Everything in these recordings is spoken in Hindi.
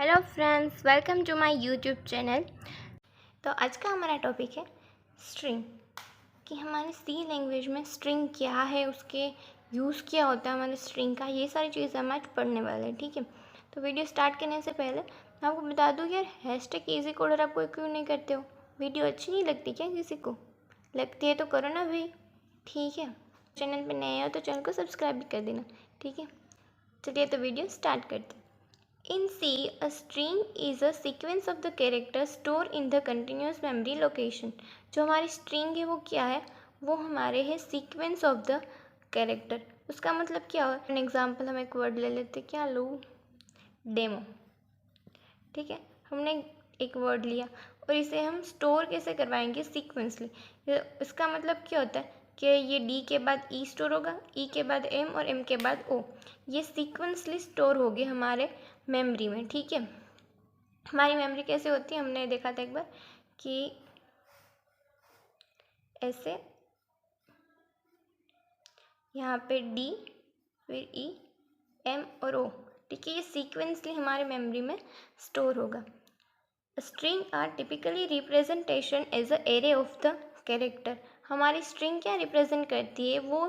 Hello friends, welcome to my YouTube channel. तो आज का हमारा टॉपिक है स्ट्रिंग, कि हमारी सी लैंग्वेज में स्ट्रिंग क्या है, उसके यूज़ क्या होता है हमारे स्ट्रिंग का, ये सारी चीज़ें हम आज पढ़ने वाले हैं। ठीक है, तो वीडियो स्टार्ट करने से पहले मैं आपको बता दूँ यार, हैशटैग इजी कोडर आप कोई क्यों नहीं करते हो? वीडियो अच्छी नहीं लगती क्या किसी को? लगती है तो करो ना भाई। ठीक है, चैनल पर नए हो तो चैनल को सब्सक्राइब भी कर देना। ठीक है, चलिए तो वीडियो स्टार्ट करते हैं। In C, a string is a sequence of the characters stored in the continuous memory location. जो हमारी string है वो क्या है? वो हमारे है sequence of the character. उसका मतलब क्या हो? An example हम एक word ले लेते, क्या लो? Demo. ठीक है, हमने एक word लिया और इसे हम store कैसे करवाएंगे? Sequentially. इसका मतलब क्या होता है कि ये D के बाद E स्टोर होगा, E के बाद M और M के बाद O. ये सीक्वेंसली स्टोर होगी हमारे मेमोरी में। ठीक है, हमारी मेमोरी कैसे होती है हमने देखा था एक बार कि ऐसे यहाँ पे D फिर E M और O। ठीक है, ये सीक्वेंसली हमारे मेमोरी में स्टोर होगा। String are typically representation as a array of the character. हमारी स्ट्रिंग क्या रिप्रेजेंट करती है? वो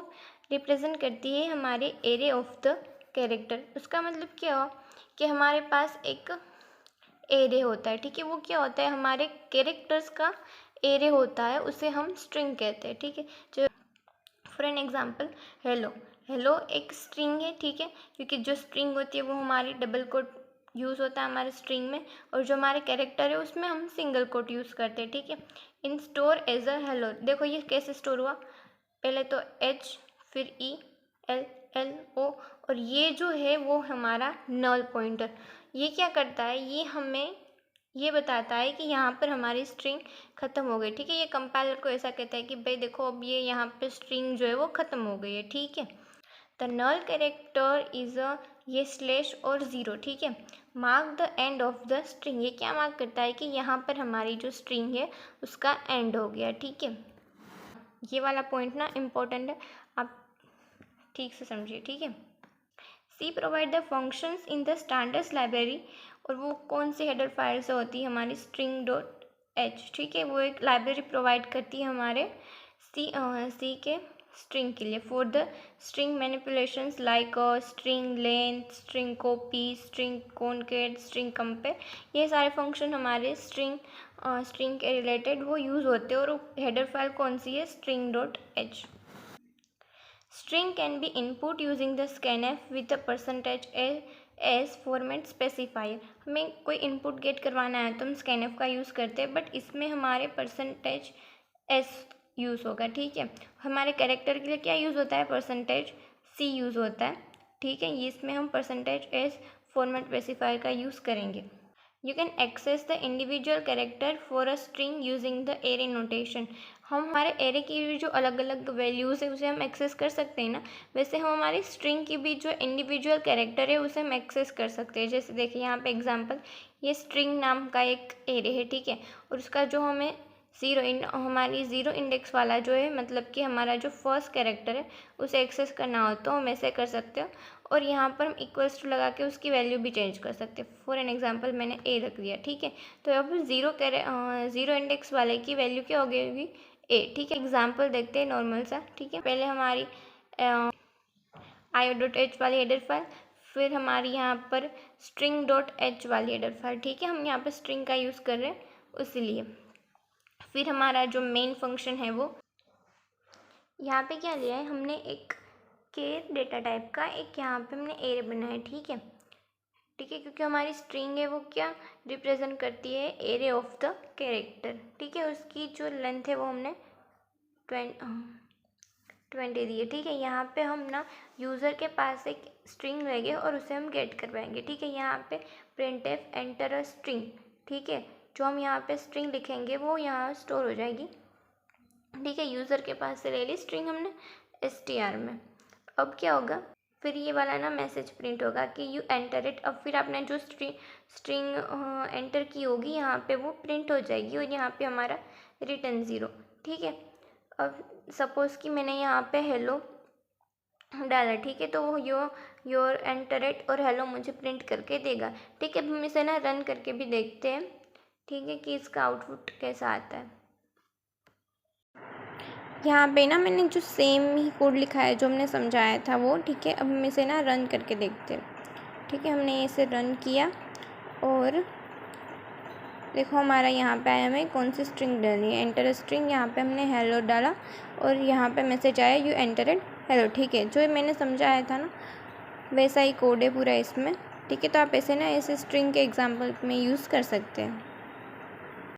रिप्रेजेंट करती है हमारे एरे ऑफ द कैरेक्टर। उसका मतलब क्या हो कि हमारे पास एक एरे होता है। ठीक है, वो क्या होता है? हमारे कैरेक्टर्स का एरे होता है, उसे हम स्ट्रिंग कहते हैं। ठीक है, जो for an example hello, hello एक स्ट्रिंग है। ठीक है, क्योंकि जो स्ट्रिंग होती है वो हमारी डबल कोट यूज़ होता है हमारे स्ट्रिंग में, और जो हमारे कैरेक्टर है उसमें हम सिंगल कोट यूज़ करते हैं। ठीक है, in store as a hello, देखो ये कैसे स्टोर हुआ, पहले तो एच फिर ई एल एल ओ, और ये जो है वो हमारा नल पॉइंटर। ये क्या करता है? ये हमें ये बताता है कि यहाँ पर हमारी स्ट्रिंग ख़त्म हो गई। ठीक है, ये कंपाइलर को ऐसा कहता है कि भाई देखो अब ये यहाँ पे स्ट्रिंग जो है वो ख़त्म हो गई है। ठीक है, the null character is a ये स्लैश और ज़ीरो। ठीक है, mark the end of the string, ये क्या मार्क करता है कि यहाँ पर हमारी जो स्ट्रिंग है उसका एंड हो गया। ठीक है, ये वाला पॉइंट ना इम्पोर्टेंट है, आप ठीक से समझिए। ठीक है, C provide the functions in the standards library, और वो कौन सी हेडर फाइल से होती है? हमारी स्ट्रिंग डॉट एच। ठीक है, वो एक लाइब्रेरी प्रोवाइड करती है हमारे सी के स्ट्रिंग के लिए for the string manipulations like string length, string copy, string concat, string compare. ये सारे फंक्शन हमारे स्ट्रिंग के रिलेटेड वो यूज़ होते हैं, और हेडर फाइल कौन सी है? String dot H. String can be input using the scanf with the percentage as format specifier. हमें कोई इनपुट गेट करवाना है तो हम scanf का यूज़ करते हैं, बट इसमें हमारे परसेंटेज एस यूज़ होगा। ठीक है, हमारे कैरेक्टर के लिए क्या यूज़ होता है? परसेंटेज सी यूज़ होता है। ठीक है, ये इसमें हम परसेंटेज एस फॉर्मेट स्पेसिफायर का यूज़ करेंगे। You can access the individual character for a string using the array notation. हम हमारे एरे की भी जो अलग अलग वैल्यूज़ है उसे हम एक्सेस कर सकते हैं ना, वैसे हम हमारी स्ट्रिंग की भी जो इंडिविजुअल कैरेक्टर है उसे हम एक्सेस कर सकते हैं। जैसे देखिए यहाँ पे एग्जांपल, ये स्ट्रिंग नाम का एक एरे है। ठीक है, और उसका जो हमें हमारी ज़ीरो इंडेक्स वाला जो है, मतलब कि हमारा जो फर्स्ट कैरेक्टर है उसे एक्सेस करना हो तो हम ऐसे कर सकते हो, और यहाँ पर हम इक्वल्स टू लगा के उसकी वैल्यू भी चेंज कर सकते हैं। फॉर एन एग्जांपल मैंने ए रख दिया। ठीक है, तो अब ज़ीरो इंडेक्स वाले की वैल्यू क्या हो गई होगी? ए। ठीक है, एग्जांपल देखते हैं नॉर्मल सा। ठीक है, पहले हमारी आई डॉट एच वाली हेडर फाइल, फिर हमारी यहाँ पर स्ट्रिंग डॉट एच वाली हेडर फाइल। ठीक है, हम यहाँ पर स्ट्रिंग का यूज़ कर रहे हैं इसीलिए। फिर हमारा जो मेन फंक्शन है वो यहाँ पे क्या लिया है हमने, एक केर डेटा टाइप का एक यहाँ पे हमने एरे बनाया है। ठीक है, ठीक है, क्योंकि हमारी स्ट्रिंग है वो क्या रिप्रेजेंट करती है? Array of the character. ठीक है, उसकी जो लेंथ है वो हमने 20 दी है। ठीक है, यहाँ पे हम ना यूज़र के पास एक स्ट्रिंग लेंगे और उसे हम गेट करवाएंगे। ठीक है, यहाँ पे printf एंटर अ स्ट्रिंग। ठीक है, जो हम यहाँ पे स्ट्रिंग लिखेंगे वो यहाँ स्टोर हो जाएगी। ठीक है, यूज़र के पास से ले ली स्ट्रिंग हमने str में। अब क्या होगा? फिर ये वाला ना मैसेज प्रिंट होगा कि यू एंटर इट। अब फिर आपने जो स्ट्रिंग एंटर की होगी यहाँ पे वो प्रिंट हो जाएगी, और यहाँ पे हमारा रिटर्न 0। ठीक है, अब सपोज़ कि मैंने यहाँ पे हेलो डाला, ठीक है, तो वो योर एंटरेट और हेलो मुझे प्रिंट करके देगा। ठीक है, अब हम इसे ना रन करके भी देखते हैं, ठीक है, कि इसका आउटपुट कैसा आता है। यहाँ पे ना मैंने जो सेम ही कोड लिखा है जो हमने समझाया था वो, ठीक है। अब हम इसे ना रन करके देखते हैं, ठीक है। हमने इसे रन किया और देखो हमारा यहाँ पे आया, हमें कौन सी स्ट्रिंग डालनी है, एंटर स्ट्रिंग। यहाँ पे हमने हेलो डाला और यहाँ पे मैसेज आया यू एंटरेड हेलो, ठीक है। जो मैंने समझाया था ना वैसा ही कोड है पूरा इसमें, ठीक है। तो आप ऐसे ना इस स्ट्रिंग के एग्जाम्पल में यूज़ कर सकते हैं।